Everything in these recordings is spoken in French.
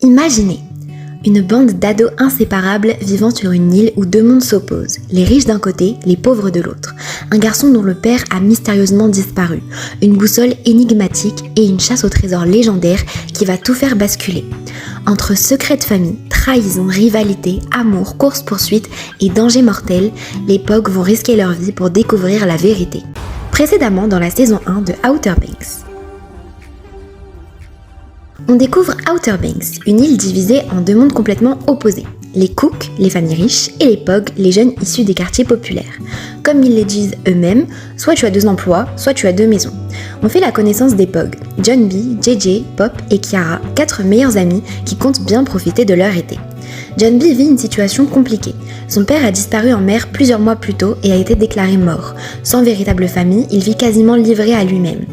Imaginez une bande d'ados inséparables vivant sur une île où deux mondes s'opposent, les riches d'un côté, les pauvres de l'autre. Un garçon dont le père a mystérieusement disparu, une boussole énigmatique et une chasse au trésor légendaire qui va tout faire basculer. Entre secrets de famille, trahison, rivalité, amour, course-poursuite et danger mortel, les POG vont risquer leur vie pour découvrir la vérité. Précédemment dans la saison 1 de Outer Banks. On découvre Outer Banks, une île divisée en deux mondes complètement opposés. Les Cooks, les familles riches, et les POG, les jeunes issus des quartiers populaires. Comme ils les disent eux-mêmes, soit tu as 2 emplois, soit tu as 2 maisons. On fait la connaissance des POG, John B, JJ, Pop et Kiara, 4 meilleurs amis qui comptent bien profiter de leur été. John B vit une situation compliquée. Son père a disparu en mer plusieurs mois plus tôt et a été déclaré mort. Sans véritable famille, il vit quasiment livré à lui-même.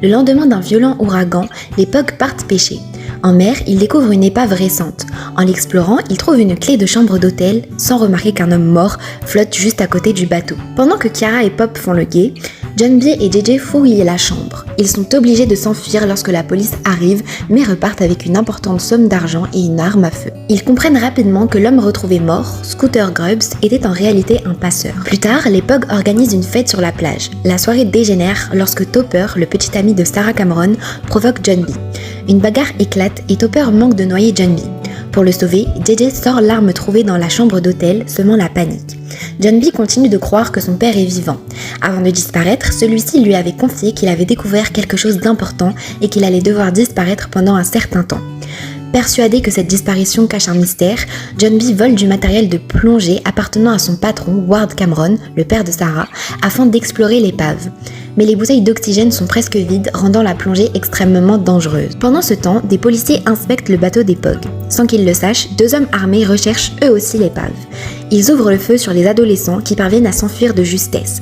Le lendemain d'un violent ouragan, les POG partent pêcher. En mer, il découvre une épave récente. En l'explorant, il trouve une clé de chambre d'hôtel, sans remarquer qu'un homme mort flotte juste à côté du bateau. Pendant que Kiara et Pop font le guet, John B et JJ fouillent la chambre. Ils sont obligés de s'enfuir lorsque la police arrive, mais repartent avec une importante somme d'argent et une arme à feu. Ils comprennent rapidement que l'homme retrouvé mort, Scooter Grubbs, était en réalité un passeur. Plus tard, les POG organisent une fête sur la plage. La soirée dégénère lorsque Topper, le petit ami de Sarah Cameron, provoque John B. Une bagarre éclate et Topper manque de noyer John B. Pour le sauver, JJ sort l'arme trouvée dans la chambre d'hôtel, semant la panique. John B continue de croire que son père est vivant. Avant de disparaître, celui-ci lui avait confié qu'il avait découvert quelque chose d'important et qu'il allait devoir disparaître pendant un certain temps. Persuadé que cette disparition cache un mystère, John B vole du matériel de plongée appartenant à son patron, Ward Cameron, le père de Sarah, afin d'explorer l'épave. Mais les bouteilles d'oxygène sont presque vides, rendant la plongée extrêmement dangereuse. Pendant ce temps, des policiers inspectent le bateau des POG. Sans qu'ils le sachent, 2 hommes armés recherchent eux aussi l'épave. Ils ouvrent le feu sur les adolescents qui parviennent à s'enfuir de justesse.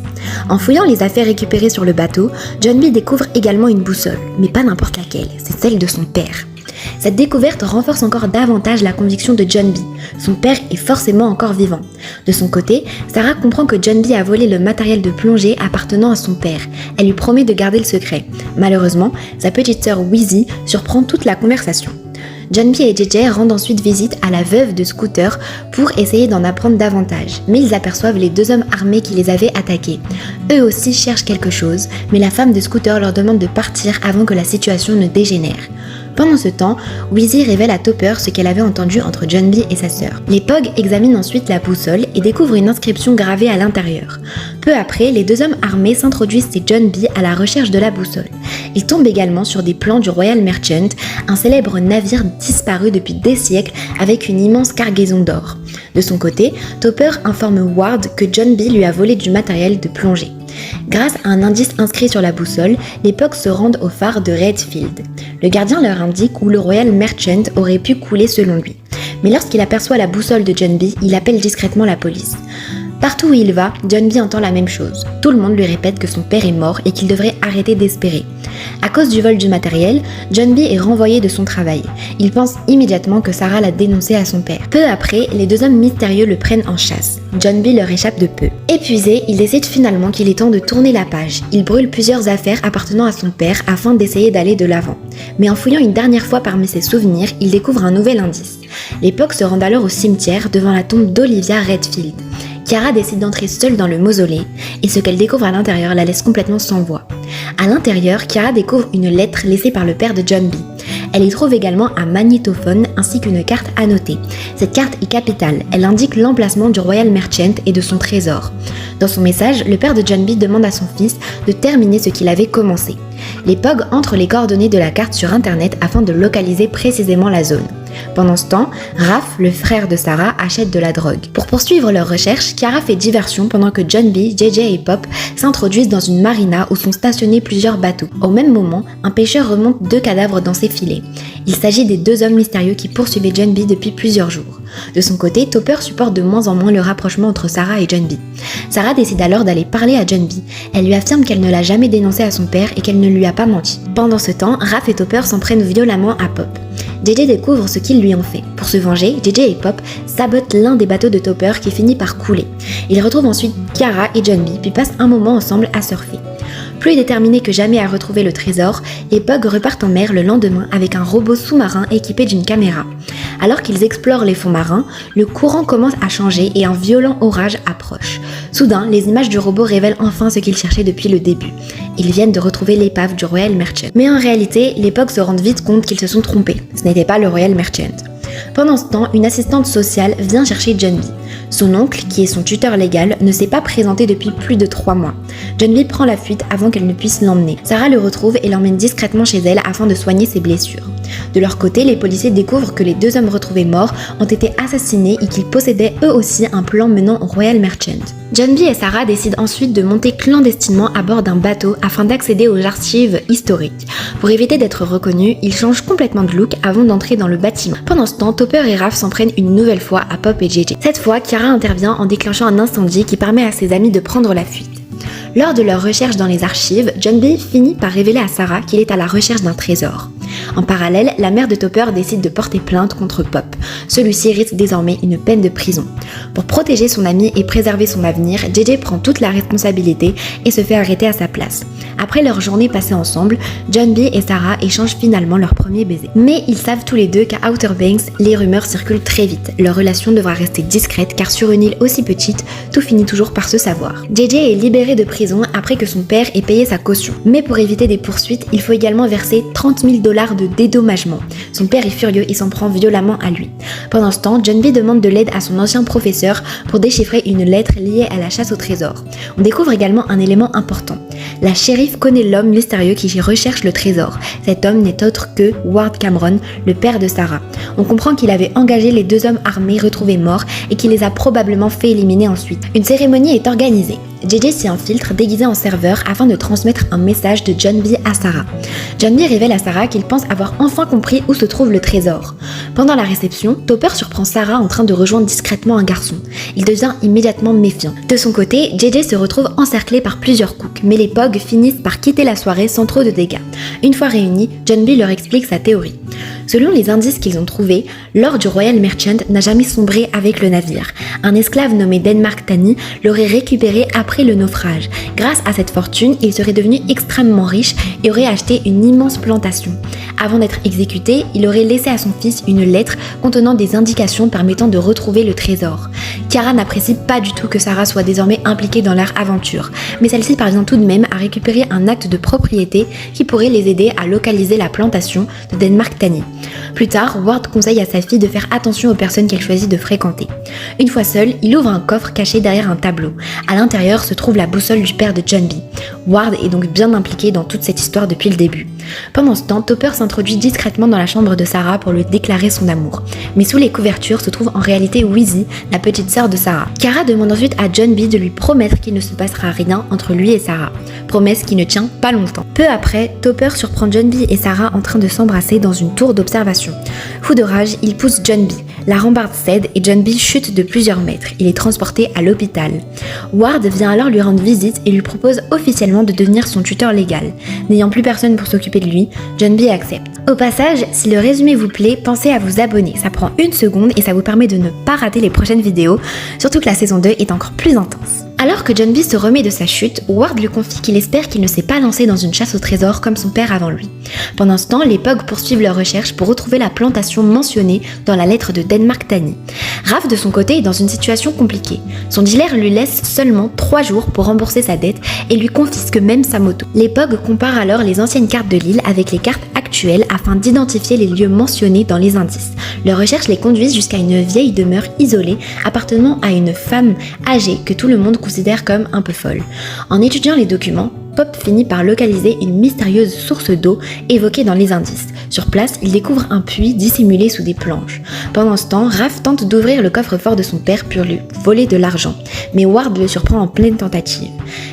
En fouillant les affaires récupérées sur le bateau, John B découvre également une boussole, mais pas n'importe laquelle, c'est celle de son père. Cette découverte renforce encore davantage la conviction de John B. Son père est forcément encore vivant. De son côté, Sarah comprend que John B a volé le matériel de plongée appartenant à son père. Elle lui promet de garder le secret. Malheureusement, sa petite sœur Wheezy surprend toute la conversation. John B et JJ rendent ensuite visite à la veuve de Scooter pour essayer d'en apprendre davantage. Mais ils aperçoivent les 2 hommes armés qui les avaient attaqués. Eux aussi cherchent quelque chose, mais la femme de Scooter leur demande de partir avant que la situation ne dégénère. Pendant ce temps, Wheezy révèle à Topper ce qu'elle avait entendu entre John B et sa sœur. Les POG examinent ensuite la boussole et découvrent une inscription gravée à l'intérieur. Peu après, les 2 hommes armés s'introduisent chez John B à la recherche de la boussole. Ils tombent également sur des plans du Royal Merchant, un célèbre navire disparu depuis des siècles avec une immense cargaison d'or. De son côté, Topper informe Ward que John B lui a volé du matériel de plongée. Grâce à un indice inscrit sur la boussole, les POG se rendent au phare de Redfield. Le gardien leur indique où le Royal Merchant aurait pu couler selon lui. Mais lorsqu'il aperçoit la boussole de John B, il appelle discrètement la police. Partout où il va, John B entend la même chose. Tout le monde lui répète que son père est mort et qu'il devrait arrêter d'espérer. À cause du vol du matériel, John B est renvoyé de son travail. Il pense immédiatement que Sarah l'a dénoncé à son père. Peu après, les 2 hommes mystérieux le prennent en chasse. John B leur échappe de peu. Épuisé, il décide finalement qu'il est temps de tourner la page. Il brûle plusieurs affaires appartenant à son père afin d'essayer d'aller de l'avant. Mais en fouillant une dernière fois parmi ses souvenirs, il découvre un nouvel indice. Les POG se rendent alors au cimetière devant la tombe d'Olivia Redfield. Kiara décide d'entrer seule dans le mausolée et ce qu'elle découvre à l'intérieur la laisse complètement sans voix. À l'intérieur, Kiara découvre une lettre laissée par le père de John B. Elle y trouve également un magnétophone ainsi qu'une carte annotée. Cette carte est capitale, elle indique l'emplacement du Royal Merchant et de son trésor. Dans son message, le père de John B demande à son fils de terminer ce qu'il avait commencé. Les POG entrent les coordonnées de la carte sur internet afin de localiser précisément la zone. Pendant ce temps, Raph, le frère de Sarah, achète de la drogue. Pour poursuivre leurs recherches, Kiara fait diversion pendant que John B, JJ et Pop s'introduisent dans une marina où sont stationnés plusieurs bateaux. Au même moment, un pêcheur remonte 2 cadavres dans ses filets. Il s'agit des 2 hommes mystérieux qui poursuivaient John B depuis plusieurs jours. De son côté, Topper supporte de moins en moins le rapprochement entre Sarah et John B. Sarah décide alors d'aller parler à John B. Elle lui affirme qu'elle ne l'a jamais dénoncé à son père et qu'elle ne lui a pas menti. Pendant ce temps, Raph et Topper s'en prennent violemment à Pop. JJ découvre ce qu'ils lui ont fait. Pour se venger, JJ et Pop sabotent l'un des bateaux de Topper qui finit par couler. Ils retrouvent ensuite Kiara et John B puis passent un moment ensemble à surfer. Plus déterminés que jamais à retrouver le trésor, les POG repartent en mer le lendemain avec un robot sous-marin équipé d'une caméra. Alors qu'ils explorent les fonds marins, le courant commence à changer et un violent orage approche. Soudain, les images du robot révèlent enfin ce qu'ils cherchaient depuis le début. Ils viennent de retrouver l'épave du Royal Merchant. Mais en réalité, les POG se rendent vite compte qu'ils se sont trompés. Ce n'était pas le Royal Merchant. Pendant ce temps, une assistante sociale vient chercher John B. Son oncle, qui est son tuteur légal, ne s'est pas présenté depuis plus de 3 mois. John B prend la fuite avant qu'elle ne puisse l'emmener. Sarah le retrouve et l'emmène discrètement chez elle afin de soigner ses blessures. De leur côté, les policiers découvrent que les 2 hommes retrouvés morts ont été assassinés et qu'ils possédaient eux aussi un plan menant au Royal Merchant. John B et Sarah décident ensuite de monter clandestinement à bord d'un bateau afin d'accéder aux archives historiques. Pour éviter d'être reconnus, ils changent complètement de look avant d'entrer dans le bâtiment. Pendant ce temps, Topper et Raph s'en prennent une nouvelle fois à Pop et JJ. Cette fois, Kiara intervient en déclenchant un incendie qui permet à ses amis de prendre la fuite. Lors de leur recherche dans les archives, John B finit par révéler à Sarah qu'il est à la recherche d'un trésor. En parallèle, la mère de Topper décide de porter plainte contre Pop. Celui-ci risque désormais une peine de prison. Pour protéger son ami et préserver son avenir, JJ prend toute la responsabilité et se fait arrêter à sa place. Après leur journée passée ensemble, John B et Sarah échangent finalement leur premier baiser. Mais ils savent tous les deux qu'à Outer Banks, les rumeurs circulent très vite. Leur relation devra rester discrète car sur une île aussi petite, tout finit toujours par se savoir. JJ est libéré de prison après que son père ait payé sa caution. Mais pour éviter des poursuites, il faut également verser $30 000 de dédommagement. Son père est furieux et s'en prend violemment à lui. Pendant ce temps, John B demande de l'aide à son ancien professeur pour déchiffrer une lettre liée à la chasse au trésor. On découvre également un élément important. La shérif connaît l'homme mystérieux qui recherche le trésor. Cet homme n'est autre que Ward Cameron, le père de Sarah. On comprend qu'il avait engagé les 2 hommes armés retrouvés morts et qu'il les a probablement fait éliminer ensuite. Une cérémonie est organisée. JJ s'y infiltre déguisé en serveur afin de transmettre un message de John B à Sarah. John B révèle à Sarah qu'il pense avoir enfin compris où se trouve le trésor. Pendant la réception, Topper surprend Sarah en train de rejoindre discrètement un garçon. Il devient immédiatement méfiant. De son côté, JJ se retrouve encerclé par plusieurs cooks, mais les POG finissent par quitter la soirée sans trop de dégâts. Une fois réunis, John B leur explique sa théorie. Selon les indices qu'ils ont trouvés, l'or du Royal Merchant n'a jamais sombré avec le navire. Un esclave nommé Denmark Tani l'aurait récupéré après le naufrage. Grâce à cette fortune, il serait devenu extrêmement riche et aurait acheté une immense plantation. Avant d'être exécuté, il aurait laissé à son fils une lettre contenant des indications permettant de retrouver le trésor. Kiara n'apprécie pas du tout que Sarah soit désormais impliquée dans leur aventure, mais celle-ci parvient tout de même à récupérer un acte de propriété qui pourrait les aider à localiser la plantation de Denmark Tani. Plus tard, Ward conseille à sa fille de faire attention aux personnes qu'elle choisit de fréquenter. Une fois seul, il ouvre un coffre caché derrière un tableau. À l'intérieur se trouve la boussole du père de John B. Ward est donc bien impliqué dans toute cette histoire depuis le début. Pendant ce temps, Topper s'introduit discrètement dans la chambre de Sarah pour lui déclarer son amour. Mais sous les couvertures se trouve en réalité Wheezy, la petite sœur de Sarah. Kara demande ensuite à John B de lui promettre qu'il ne se passera rien entre lui et Sarah. Promesse qui ne tient pas longtemps. Peu après, Topper surprend John B et Sarah en train de s'embrasser dans une tour d'observation. Fou de rage, il pousse John B. La rambarde cède et John B chute de plusieurs mètres. Il est transporté à l'hôpital. Ward vient alors lui rendre visite et lui propose officiellement de devenir son tuteur légal. N'ayant plus personne pour s'occuper de lui, John B accepte. Au passage, si le résumé vous plaît, pensez à vous abonner. Ça prend 1 seconde et ça vous permet de ne pas rater les prochaines vidéos, surtout que la saison 2 est encore plus intense. Alors que John B se remet de sa chute, Ward lui confie qu'il espère qu'il ne s'est pas lancé dans une chasse au trésor comme son père avant lui. Pendant ce temps, les POG poursuivent leurs recherches pour retrouver la plantation mentionnée dans la lettre de Denmark Tani. Raph de son côté est dans une situation compliquée. Son dealer lui laisse seulement 3 jours pour rembourser sa dette et lui confisque même sa moto. Les POG comparent alors les anciennes cartes de l'île avec les cartes actuelles afin d'identifier les lieux mentionnés dans les indices. Leurs recherches les conduisent jusqu'à une vieille demeure isolée appartenant à une femme âgée que tout le monde considère comme un peu folle. En étudiant les documents, Pop finit par localiser une mystérieuse source d'eau évoquée dans les indices. Sur place, il découvre un puits dissimulé sous des planches. Pendant ce temps, Raph tente d'ouvrir le coffre-fort de son père pour lui voler de l'argent, mais Ward le surprend en pleine tentative.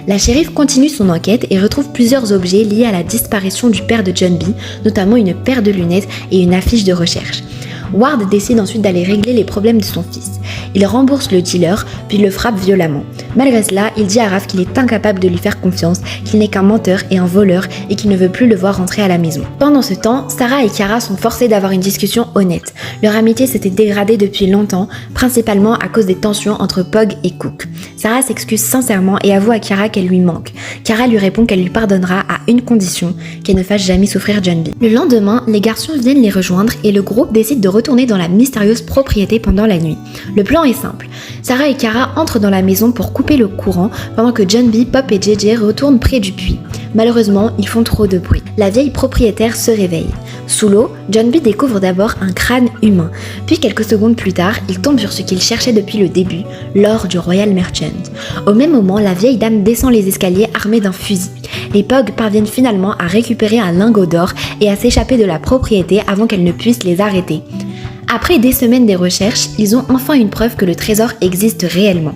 La shérif continue son enquête et retrouve plusieurs objets liés à la disparition du père de John B, notamment une paire de lunettes et une affiche de recherche. Ward décide ensuite d'aller régler les problèmes de son fils. Il rembourse le dealer, puis le frappe violemment. Malgré cela, il dit à Raph qu'il est incapable de lui faire confiance, qu'il n'est qu'un menteur et un voleur et qu'il ne veut plus le voir rentrer à la maison. Pendant ce temps, Sarah et Kiara sont forcées d'avoir une discussion honnête. Leur amitié s'était dégradée depuis longtemps, principalement à cause des tensions entre Pog et Cook. Sarah s'excuse sincèrement et avoue à Kiara qu'elle lui manque. Kiara lui répond qu'elle lui pardonnera à une condition, qu'elle ne fasse jamais souffrir John B. Le lendemain, les garçons viennent les rejoindre et le groupe décide de retourner retourner dans la mystérieuse propriété pendant la nuit. Le plan est simple. Sarah et Kara entrent dans la maison pour couper le courant pendant que John B, Pop et JJ retournent près du puits. Malheureusement, ils font trop de bruit. La vieille propriétaire se réveille. Sous l'eau, John B découvre d'abord un crâne humain. Puis quelques secondes plus tard, il tombe sur ce qu'il cherchait depuis le début, l'or du Royal Merchant. Au même moment, la vieille dame descend les escaliers armée d'un fusil. Les Pogs parviennent finalement à récupérer un lingot d'or et à s'échapper de la propriété avant qu'elle ne puisse les arrêter. Après des semaines de recherches, ils ont enfin une preuve que le trésor existe réellement.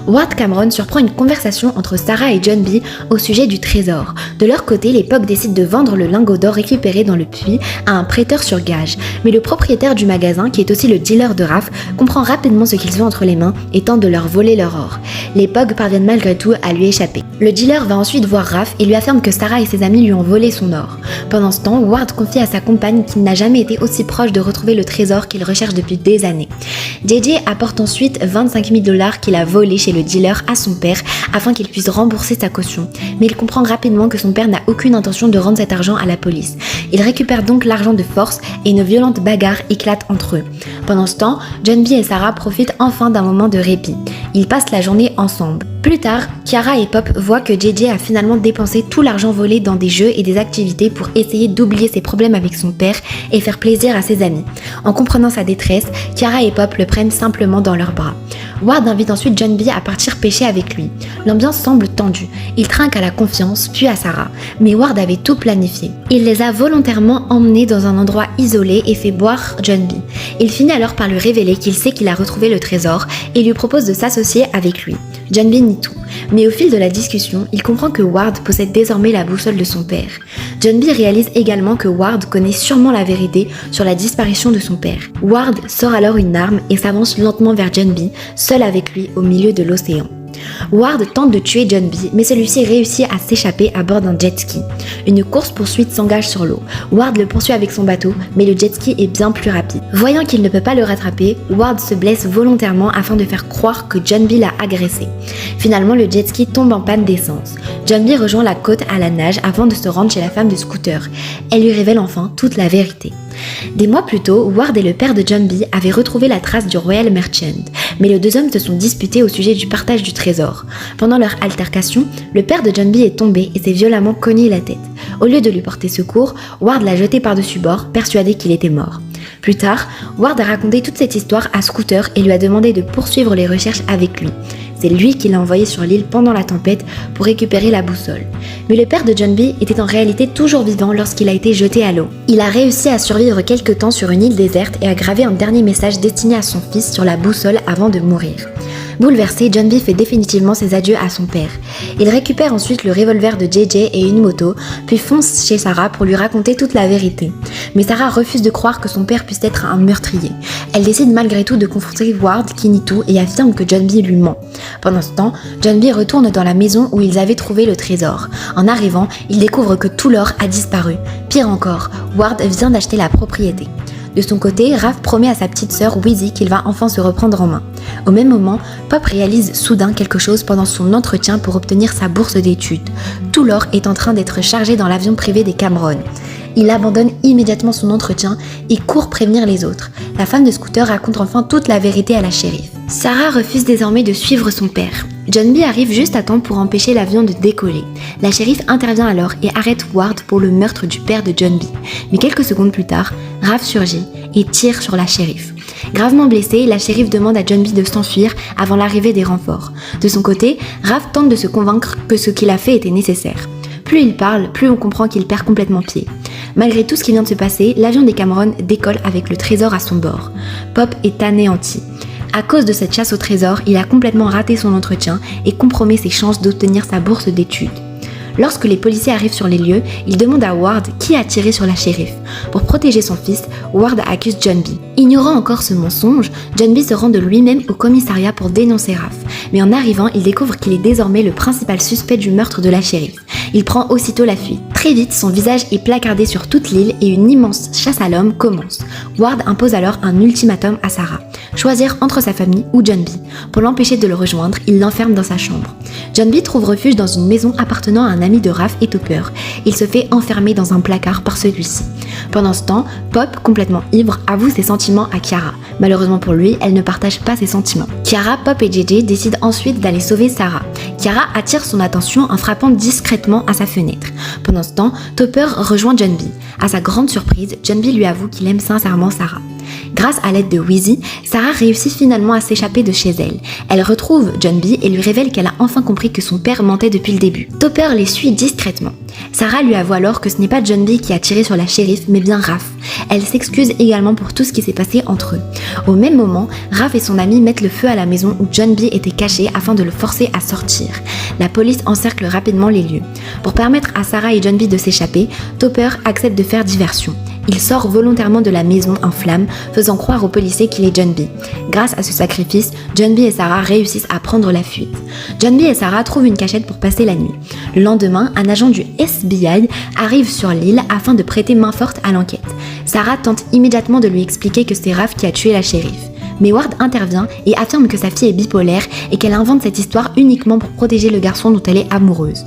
Ward Cameron surprend une conversation entre Sarah et John B au sujet du trésor. De leur côté, les Pogs décident de vendre le lingot d'or récupéré dans le puits à un prêteur sur gage. Mais le propriétaire du magasin, qui est aussi le dealer de Raph, comprend rapidement ce qu'ils ont entre les mains et tente de leur voler leur or. Les Pogs parviennent malgré tout à lui échapper. Le dealer va ensuite voir Raph et lui affirme que Sarah et ses amis lui ont volé son or. Pendant ce temps, Ward confie à sa compagne qu'il n'a jamais été aussi proche de retrouver le trésor qu'il recherche depuis des années. JJ apporte ensuite 25 000 $ qu'il a volés chez le dealer à son père afin qu'il puisse rembourser sa caution. Mais il comprend rapidement que son père n'a aucune intention de rendre cet argent à la police. Il récupère donc l'argent de force et une violente bagarre éclate entre eux. Pendant ce temps, John B et Sarah profitent enfin d'un moment de répit. Ils passent la journée ensemble. Plus tard, Kiara et Pop voient que JJ a finalement dépensé tout l'argent volé dans des jeux et des activités pour essayer d'oublier ses problèmes avec son père et faire plaisir à ses amis. En comprenant sa détresse, Kiara et Pop le prennent simplement dans leurs bras. Ward invite ensuite John B à partir pêcher avec lui. L'ambiance semble tendue. Il trinque à la confiance, puis à Sarah. Mais Ward avait tout planifié. Il les a volontairement emmenés dans un endroit isolé et fait boire John B. Il finit alors par lui révéler qu'il sait qu'il a retrouvé le trésor et lui propose de s'associer avec lui. John B nie tout. Mais au fil de la discussion, il comprend que Ward possède désormais la boussole de son père. John B réalise également que Ward connaît sûrement la vérité sur la disparition de son père. Ward sort alors une arme et s'avance lentement vers John B, seul avec lui au milieu de l'océan. Ward tente de tuer John B, mais celui-ci réussit à s'échapper à bord d'un jet ski. Une course-poursuite s'engage sur l'eau. Ward le poursuit avec son bateau, mais le jet ski est bien plus rapide. Voyant qu'il ne peut pas le rattraper, Ward se blesse volontairement afin de faire croire que John B l'a agressé. Finalement, le jet ski tombe en panne d'essence. John B rejoint la côte à la nage avant de se rendre chez la femme de Scooter. Elle lui révèle enfin toute la vérité. Des mois plus tôt, Ward et le père de John B avaient retrouvé la trace du Royal Merchant, mais les deux hommes se sont disputés au sujet du partage du trésor. Pendant leur altercation, le père de John B est tombé et s'est violemment cogné la tête. Au lieu de lui porter secours, Ward l'a jeté par-dessus bord, persuadé qu'il était mort. Plus tard, Ward a raconté toute cette histoire à Scooter et lui a demandé de poursuivre les recherches avec lui. C'est lui qui l'a envoyé sur l'île pendant la tempête pour récupérer la boussole. Mais le père de John B était en réalité toujours vivant lorsqu'il a été jeté à l'eau. Il a réussi à survivre quelque temps sur une île déserte et a gravé un dernier message destiné à son fils sur la boussole avant de mourir. Bouleversé, John B fait définitivement ses adieux à son père. Il récupère ensuite le revolver de JJ et une moto, puis fonce chez Sarah pour lui raconter toute la vérité. Mais Sarah refuse de croire que son père puisse être un meurtrier. Elle décide malgré tout de confronter Ward qui nie tout et affirme que John B lui ment. Pendant ce temps, John B retourne dans la maison où ils avaient trouvé le trésor. En arrivant, il découvre que tout l'or a disparu. Pire encore, Ward vient d'acheter la propriété. De son côté, Raph promet à sa petite sœur Wheezy qu'il va enfin se reprendre en main. Au même moment, Pop réalise soudain quelque chose pendant son entretien pour obtenir sa bourse d'études. Tout l'or est en train d'être chargé dans l'avion privé des Cameron. Il abandonne immédiatement son entretien et court prévenir les autres. La femme de Scooter raconte enfin toute la vérité à la shérif. Sarah refuse désormais de suivre son père. John B arrive juste à temps pour empêcher l'avion de décoller. La shérif intervient alors et arrête Ward pour le meurtre du père de John B. Mais quelques secondes plus tard, Raph surgit et tire sur la shérif. Gravement blessée, la shérif demande à John B de s'enfuir avant l'arrivée des renforts. De son côté, Raph tente de se convaincre que ce qu'il a fait était nécessaire. Plus il parle, plus on comprend qu'il perd complètement pied. Malgré tout ce qui vient de se passer, l'avion des Cameron décolle avec le trésor à son bord. Pop est anéanti. À cause de cette chasse au trésor, il a complètement raté son entretien et compromet ses chances d'obtenir sa bourse d'études. Lorsque les policiers arrivent sur les lieux, ils demandent à Ward qui a tiré sur la shérif. Pour protéger son fils, Ward accuse John B. Ignorant encore ce mensonge, John B se rend de lui-même au commissariat pour dénoncer Raph. Mais en arrivant, il découvre qu'il est désormais le principal suspect du meurtre de la shérif. Il prend aussitôt la fuite. Très vite, son visage est placardé sur toute l'île et une immense chasse à l'homme commence. Ward impose alors un ultimatum à Sarah. choisir entre sa famille ou John B. Pour l'empêcher de le rejoindre, il l'enferme dans sa chambre. John B trouve refuge dans une maison appartenant à un ami de Raph et Topper. Il se fait enfermer dans un placard par celui-ci. Pendant ce temps, Pop, complètement ivre, avoue ses sentiments à Kiara. Malheureusement pour lui, elle ne partage pas ses sentiments. Kiara, Pop et JJ décident ensuite d'aller sauver Sarah. Kiara attire son attention en frappant discrètement à sa fenêtre. Pendant ce temps, Topper rejoint John B. À sa grande surprise, John B lui avoue qu'il aime sincèrement Sarah. Grâce à l'aide de Wheezy, Sarah réussit finalement à s'échapper de chez elle. Elle retrouve John B et lui révèle qu'elle a enfin compris que son père mentait depuis le début. Topper les suit discrètement. Sarah lui avoue alors que ce n'est pas John B qui a tiré sur la shérif, mais bien Raph. Elle s'excuse également pour tout ce qui s'est passé entre eux. Au même moment, Raph et son ami mettent le feu à la maison où John B était caché afin de le forcer à sortir. La police encercle rapidement les lieux. Pour permettre à Sarah et John B de s'échapper, Topper accepte de faire diversion. Il sort volontairement de la maison en flammes, faisant croire aux policiers qu'il est John B. Grâce à ce sacrifice, John B et Sarah réussissent à prendre la fuite. John B et Sarah trouvent une cachette pour passer la nuit. Le lendemain, un agent du FBI arrive sur l'île afin de prêter main forte à l'enquête. Sarah tente immédiatement de lui expliquer que c'est Raph qui a tué la shérif. Mais Ward intervient et affirme que sa fille est bipolaire et qu'elle invente cette histoire uniquement pour protéger le garçon dont elle est amoureuse.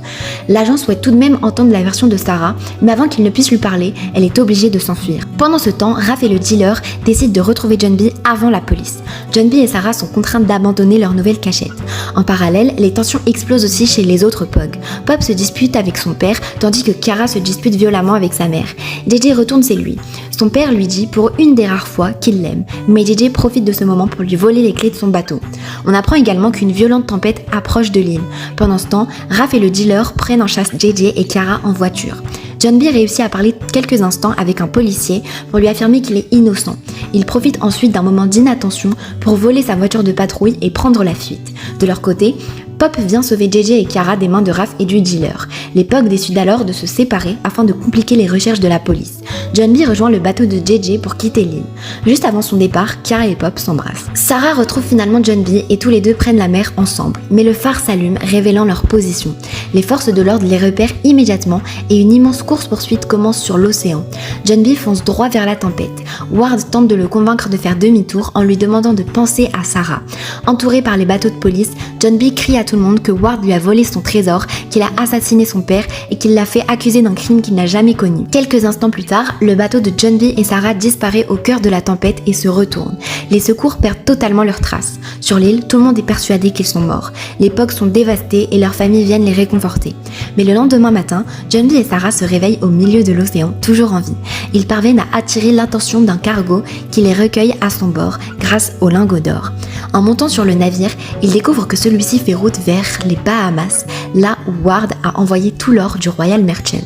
L'agent souhaite tout de même entendre la version de Sarah, mais avant qu'il ne puisse lui parler, elle est obligée de s'enfuir. Pendant ce temps, Raph et le dealer décident de retrouver John B avant la police. John B et Sarah sont contraintes d'abandonner leur nouvelle cachette. En parallèle, les tensions explosent aussi chez les autres Pog. Pop se dispute avec son père, tandis que Kiara se dispute violemment avec sa mère. JJ retourne chez lui. Son père lui dit pour une des rares fois qu'il l'aime, mais JJ profite de ce moment pour lui voler les clés de son bateau. On apprend également qu'une violente tempête approche de l'île. Pendant ce temps, Raph et le dealer prennent en chasse JJ et Kiara en voiture. John B réussit à parler quelques instants avec un policier pour lui affirmer qu'il est innocent. Il profite ensuite d'un moment d'inattention pour voler sa voiture de patrouille et prendre la fuite. De leur côté, Pop vient sauver JJ et Kiara des mains de Raph et du dealer. Les Pog décident alors de se séparer afin de compliquer les recherches de la police. John B rejoint le bateau de JJ pour quitter l'île. Juste avant son départ, Kiara et Pop s'embrassent. Sarah retrouve finalement John B et tous les deux prennent la mer ensemble. Mais le phare s'allume, révélant leur position. Les forces de l'ordre les repèrent immédiatement et une immense course-poursuite commence sur l'océan. John B fonce droit vers la tempête. Ward tente de le convaincre de faire demi-tour en lui demandant de penser à Sarah. Entouré par les bateaux de police, John B crie à tout le monde que Ward lui a volé son trésor, qu'il a assassiné son père et qu'il l'a fait accuser d'un crime qu'il n'a jamais connu. Quelques instants plus tard, le bateau de John B et Sarah disparaît au cœur de la tempête et se retourne. Les secours perdent totalement leurs traces. Sur l'île, tout le monde est persuadé qu'ils sont morts. Les Pog sont dévastés et leurs familles viennent les réconforter. Mais le lendemain matin, John B et Sarah se réveillent au milieu de l'océan, toujours en vie. Ils parviennent à attirer l'attention d'un cargo qui les recueille à son bord grâce au lingot d'or. En montant sur le navire, ils découvrent que celui-ci fait route vers les Bahamas, là où Ward a envoyé tout l'or du Royal Merchant.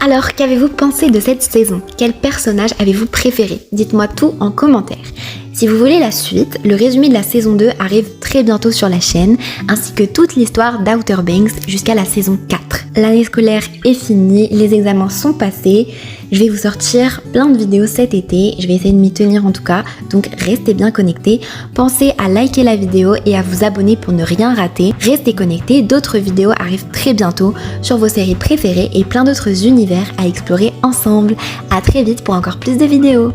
Alors, qu'avez-vous pensé de cette saison? Quel personnage avez-vous préféré? Dites-moi tout en commentaire. Si vous voulez la suite, le résumé de la saison 2 arrive très bientôt sur la chaîne, ainsi que toute l'histoire d'Outer Banks jusqu'à la saison 4. L'année scolaire est finie, les examens sont passés, je vais vous sortir plein de vidéos cet été, je vais essayer de m'y tenir en tout cas, donc restez bien connectés. Pensez à liker la vidéo et à vous abonner pour ne rien rater. Restez connectés, d'autres vidéos arrivent très bientôt sur vos séries préférées et plein d'autres univers à explorer ensemble. À très vite pour encore plus de vidéos.